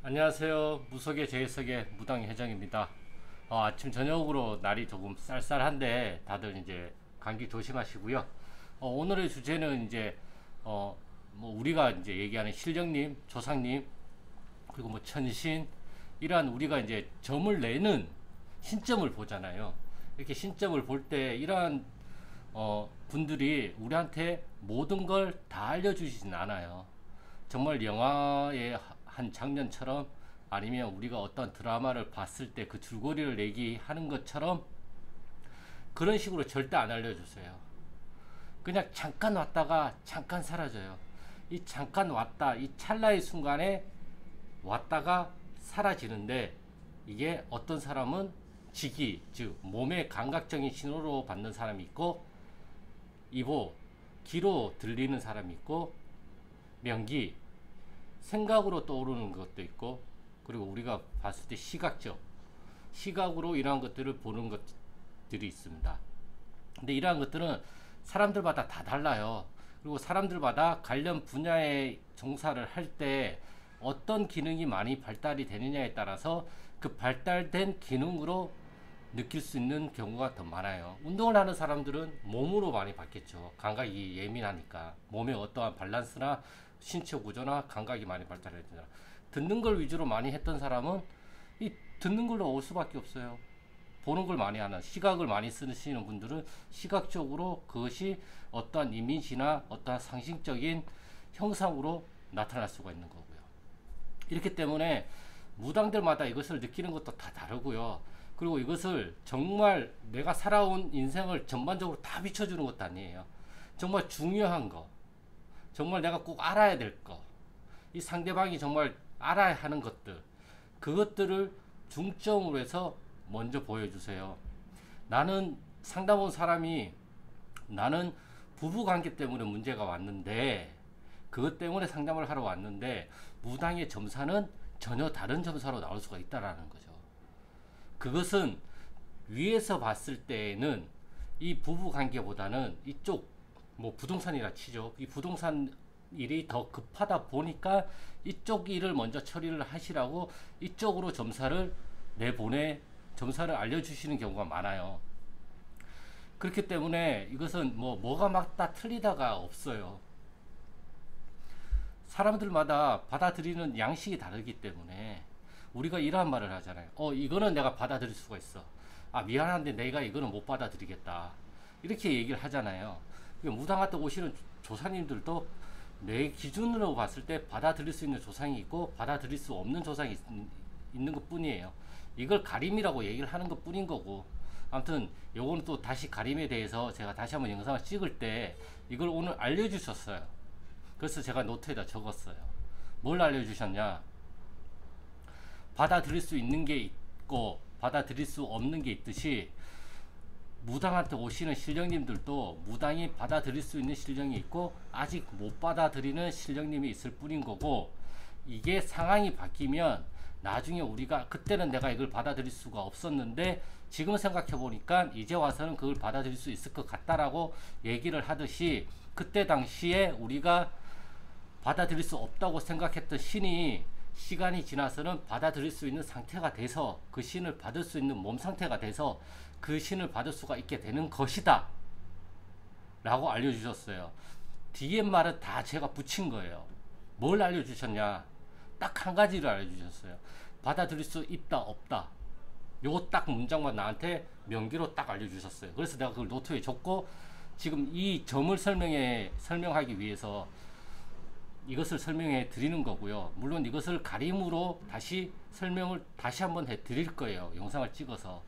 안녕하세요. 무속의 제일석의 무당의 회장입니다. 아침 저녁으로 날이 조금 쌀쌀한데 다들 이제 감기 조심하시고요. 오늘의 주제는 이제 뭐 우리가 이제 얘기하는 신령님, 조상님, 그리고 뭐 천신, 이러한 우리가 이제 점을 내는 신점을 보잖아요. 이렇게 신점을 볼 때 이러한 분들이 우리한테 모든 걸 다 알려주시진 않아요. 정말 영화의 한 장면처럼, 아니면 우리가 어떤 드라마를 봤을 때 그 줄거리를 얘기하는 것처럼 그런 식으로 절대 안 알려주세요. 그냥 잠깐 왔다가 잠깐 사라져요. 이 잠깐 왔다, 이 찰나의 순간에 왔다가 사라지는데, 이게 어떤 사람은 직이, 즉 몸의 감각적인 신호로 받는 사람이 있고, 이보, 귀로 들리는 사람이 있고, 명기, 생각으로 떠오르는 것도 있고, 그리고 우리가 봤을 때 시각적, 시각으로 이러한 것들을 보는 것들이 있습니다. 근데 이러한 것들은 사람들마다 다 달라요. 그리고 사람들마다 관련 분야의 종사를 할 때 어떤 기능이 많이 발달이 되느냐에 따라서 그 발달된 기능으로 느낄 수 있는 경우가 더 많아요. 운동을 하는 사람들은 몸으로 많이 받겠죠. 감각이 예민하니까 몸의 어떠한 밸런스나 신체 구조나 감각이 많이 발달해야 되잖아. 듣는 걸 위주로 많이 했던 사람은 이 듣는 걸로 올 수밖에 없어요. 보는 걸 많이 하는, 시각을 많이 쓰시는 분들은 시각적으로 그것이 어떠한 이미지나 어떠한 상징적인 형상으로 나타날 수가 있는 거고요. 이렇기 때문에 무당들마다 이것을 느끼는 것도 다 다르고요. 그리고 이것을 정말 내가 살아온 인생을 전반적으로 다 비춰주는 것도 아니에요. 정말 중요한 거, 정말 내가 꼭 알아야 될 거, 이 상대방이 정말 알아야 하는 것들, 그것들을 중점으로 해서 먼저 보여주세요. 나는 상담 온 사람이, 나는 부부관계 때문에 문제가 왔는데, 그것 때문에 상담을 하러 왔는데 무당의 점사는 전혀 다른 점사로 나올 수가 있다라는 거죠. 그것은 위에서 봤을 때에는 이 부부관계보다는 이쪽, 뭐 부동산이라 치죠. 이 부동산 일이 더 급하다 보니까 이쪽 일을 먼저 처리를 하시라고 이쪽으로 점사를 내보내, 점사를 알려주시는 경우가 많아요. 그렇기 때문에 이것은 뭐가 맞다 틀리다가 없어요. 사람들마다 받아들이는 양식이 다르기 때문에 우리가 이러한 말을 하잖아요. 이거는 내가 받아들일 수가 있어. 미안한데 내가 이거는 못 받아들이겠다. 이렇게 얘기를 하잖아요. 무당한테 오시는 조사님들도 내 기준으로 봤을 때 받아들일 수 있는 조상이 있고 받아들일 수 없는 조상이 있는 것 뿐이에요. 이걸 가림이라고 얘기를 하는 것 뿐인 거고, 아무튼 요거는 또 다시 가림에 대해서 제가 다시 한번 영상을 찍을 때 이걸 오늘 알려주셨어요. 그래서 제가 노트에다 적었어요. 뭘 알려주셨냐? 받아들일 수 있는 게 있고 받아들일 수 없는 게 있듯이, 무당한테 오시는 신령님들도 무당이 받아들일 수 있는 신령이 있고 아직 못 받아들이는 신령님이 있을 뿐인 거고, 이게 상황이 바뀌면 나중에 우리가 그때는 내가 이걸 받아들일 수가 없었는데 지금 생각해 보니까 이제 와서는 그걸 받아들일 수 있을 것 같다라고 얘기를 하듯이, 그때 당시에 우리가 받아들일 수 없다고 생각했던 신이 시간이 지나서는 받아들일 수 있는 상태가 돼서, 그 신을 받을 수 있는 몸 상태가 돼서 그 신을 받을 수가 있게 되는 것이다 라고 알려주셨어요. 뒤에 말은 다 제가 붙인 거예요. 뭘 알려주셨냐? 딱 한 가지를 알려주셨어요. 받아들일 수 있다 없다, 요거 딱 문장만 나한테 명기로 딱 알려주셨어요. 그래서 내가 그걸 노트에 적고 지금 이 점을 설명하기 위해서 이것을 설명해 드리는 거고요. 물론 이것을 가림으로 다시 설명을 다시 한번 해 드릴 거예요. 영상을 찍어서.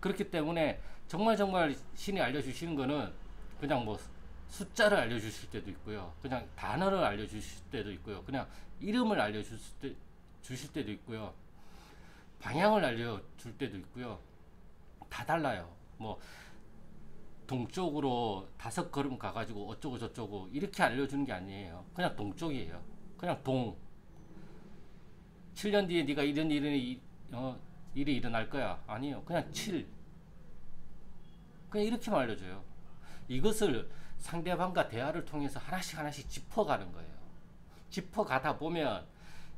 그렇기 때문에 정말 신이 알려주시는 거는 그냥 뭐 숫자를 알려주실 때도 있고요. 그냥 단어를 알려주실 때도 있고요. 그냥 이름을 주실 때도 있고요. 방향을 알려줄 때도 있고요. 다 달라요. 뭐 동쪽으로 5걸음 가가지고 어쩌고 저쩌고 이렇게 알려주는 게 아니에요. 그냥 동쪽이에요. 그냥 동. 7년 뒤에 네가 이런 일이 일어날 거야. 아니에요. 그냥 7. 그냥 이렇게만 알려줘요. 이것을 상대방과 대화를 통해서 하나씩 짚어가는 거예요. 짚어가다 보면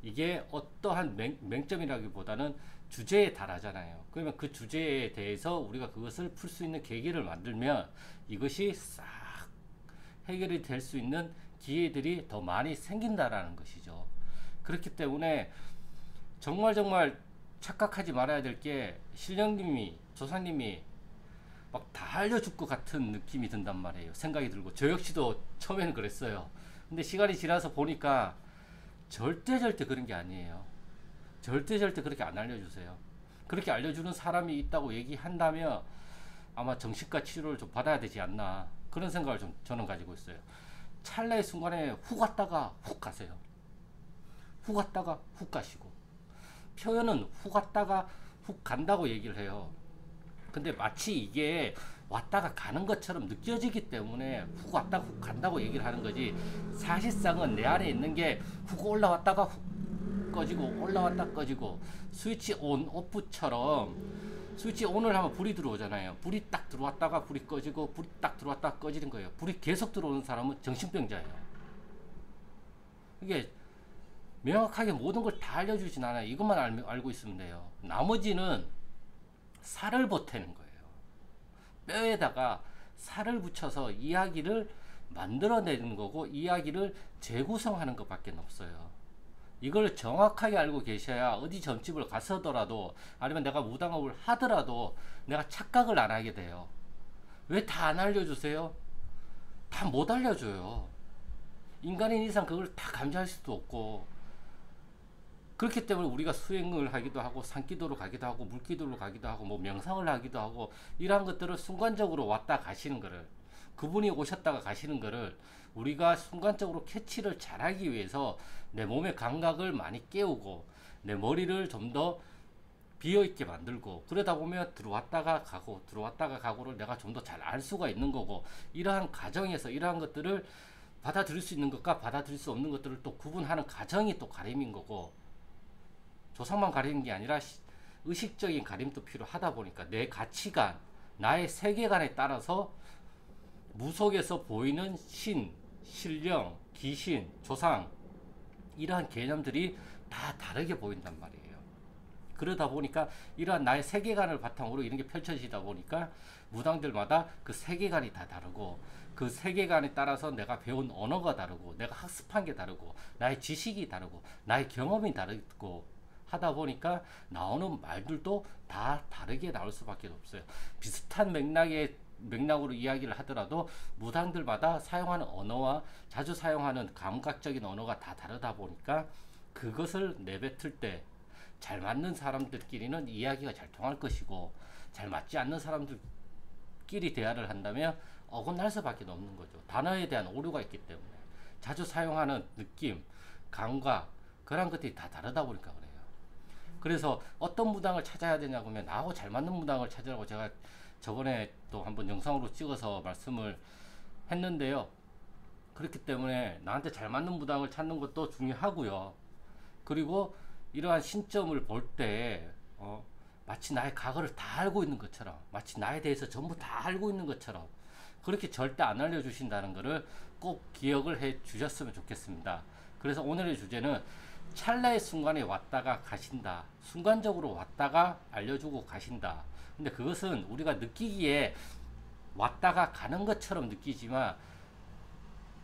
이게 어떠한 맹점이라기보다는 주제에 달하잖아요. 그러면 그 주제에 대해서 우리가 그것을 풀 수 있는 계기를 만들면 이것이 싹 해결이 될 수 있는 기회들이 더 많이 생긴다라는 것이죠. 그렇기 때문에 정말 착각하지 말아야 될 게 신령님이 조상님이 막 다 알려줄 것 같은 느낌이 든단 말이에요. 생각이 들고 저 역시도 처음에는 그랬어요. 근데 시간이 지나서 보니까 절대 그런 게 아니에요. 절대 그렇게 안 알려주세요. 그렇게 알려주는 사람이 있다고 얘기한다면 아마 정신과 치료를 좀 받아야 되지 않나 그런 생각을 좀 저는 가지고 있어요. 찰나의 순간에 훅 왔다가 훅 가세요. 훅 왔다가 훅 가시고 표현은 훅 왔다가 훅 간다고 얘기를 해요. 근데 마치 이게 왔다가 가는 것처럼 느껴지기 때문에 훅 왔다가 훅 간다고 얘기를 하는 거지, 사실상은 내 안에 있는 게 훅 올라왔다가 훅 꺼지고 올라왔다 꺼지고, 스위치 온 오프처럼 스위치 온을 하면 불이 들어오잖아요. 불이 딱 들어왔다가 불이 꺼지고 불이 딱 들어왔다가 꺼지는 거예요. 불이 계속 들어오는 사람은 정신병자예요. 이게 명확하게 모든 걸 다 알려주진 않아요. 이것만 알고 있으면 돼요. 나머지는 살을 보태는 거예요. 뼈에다가 살을 붙여서 이야기를 만들어내는 거고 이야기를 재구성하는 것밖에 없어요. 이걸 정확하게 알고 계셔야 어디 점집을 가서더라도 아니면 내가 무당업을 하더라도 내가 착각을 안 하게 돼요. 왜 다 안 알려주세요? 다 못 알려줘요. 인간인 이상 그걸 다 감지할 수도 없고, 그렇기 때문에 우리가 수행을 하기도 하고 산기도로 가기도 하고 물기도로 가기도 하고 뭐 명상을 하기도 하고 이러한 것들을 순간적으로 왔다 가시는 거를, 그분이 오셨다가 가시는 거를 우리가 순간적으로 캐치를 잘하기 위해서 내 몸의 감각을 많이 깨우고 내 머리를 좀 더 비어있게 만들고, 그러다 보면 들어왔다가 가고 들어왔다가 가고를 내가 좀 더 잘 알 수가 있는 거고, 이러한 과정에서 이러한 것들을 받아들일 수 있는 것과 받아들일 수 없는 것들을 또 구분하는 과정이 또 가림인 거고, 조상만 가리는 게 아니라 의식적인 가림도 필요하다 보니까 내 가치관, 나의 세계관에 따라서 무속에서 보이는 신, 신령, 귀신, 조상 이러한 개념들이 다 다르게 보인단 말이에요. 그러다 보니까 이러한 나의 세계관을 바탕으로 이런 게 펼쳐지다 보니까 무당들마다 그 세계관이 다 다르고, 그 세계관에 따라서 내가 배운 언어가 다르고 내가 학습한 게 다르고 나의 지식이 다르고 나의 경험이 다르고 하다 보니까 나오는 말들도 다 다르게 나올 수밖에 없어요. 비슷한 맥락으로 이야기를 하더라도 무당들마다 사용하는 언어와 자주 사용하는 감각적인 언어가 다 다르다 보니까 그것을 내뱉을 때 잘 맞는 사람들끼리는 이야기가 잘 통할 것이고, 잘 맞지 않는 사람들끼리 대화를 한다면 어긋날 수밖에 없는 거죠. 단어에 대한 오류가 있기 때문에 자주 사용하는 느낌, 감각, 그런 것들이 다 다르다 보니까 그래요. 그래서 어떤 무당을 찾아야 되냐고 하면 나하고 잘 맞는 무당을 찾으라고 제가 저번에 또 한번 영상으로 찍어서 말씀을 했는데요. 그렇기 때문에 나한테 잘 맞는 무당을 찾는 것도 중요하고요. 그리고 이러한 신점을 볼 때 마치 나의 과거를 다 알고 있는 것처럼, 마치 나에 대해서 전부 다 알고 있는 것처럼 그렇게 절대 안 알려주신다는 것을 꼭 기억을 해 주셨으면 좋겠습니다. 그래서 오늘의 주제는 찰나의 순간에 왔다가 가신다. 순간적으로 왔다가 알려주고 가신다. 근데 그것은 우리가 느끼기에 왔다가 가는 것처럼 느끼지만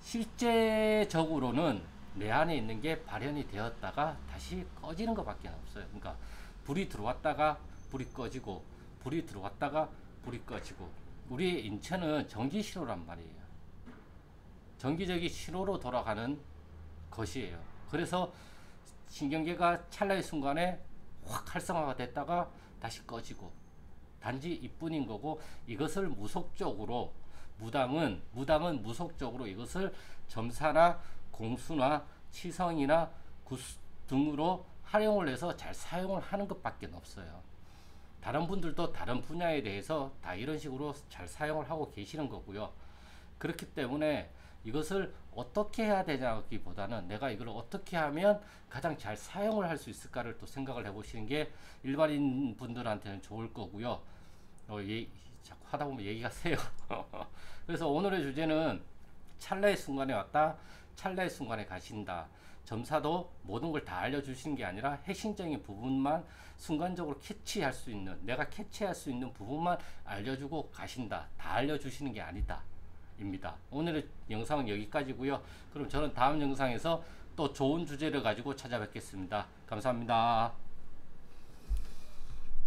실제적으로는 내 안에 있는 게 발현이 되었다가 다시 꺼지는 것밖에 없어요. 그러니까 불이 들어왔다가 불이 꺼지고 불이 들어왔다가 불이 꺼지고, 우리의 인체는 전기 신호란 말이에요. 전기적인 신호로 돌아가는 것이에요. 그래서 신경계가 찰나의 순간에 확 활성화가 됐다가 다시 꺼지고 단지 이뿐인 거고, 이것을 무속적으로 무당은 무속적으로 이것을 점사나 공수나 치성이나 구수 등으로 활용을 해서 잘 사용을 하는 것밖에 없어요. 다른 분들도 다른 분야에 대해서 다 이런 식으로 잘 사용을 하고 계시는 거고요. 그렇기 때문에 이것을 어떻게 해야 되냐기보다는 내가 이걸 어떻게 하면 가장 잘 사용을 할 수 있을까를 또 생각을 해보시는 게 일반인 분들한테는 좋을 거고요. 자꾸 하다 보면 얘기가 새요. 그래서 오늘의 주제는 찰나의 순간에 왔다, 찰나의 순간에 가신다. 점사도 모든 걸 다 알려주시는 게 아니라 핵심적인 부분만 순간적으로 캐치할 수 있는, 내가 캐치할 수 있는 부분만 알려주고 가신다. 다 알려주시는 게 아니다. 입니다. 오늘의 영상은 여기까지고요. 그럼 저는 다음 영상에서 또 좋은 주제를 가지고 찾아뵙겠습니다. 감사합니다.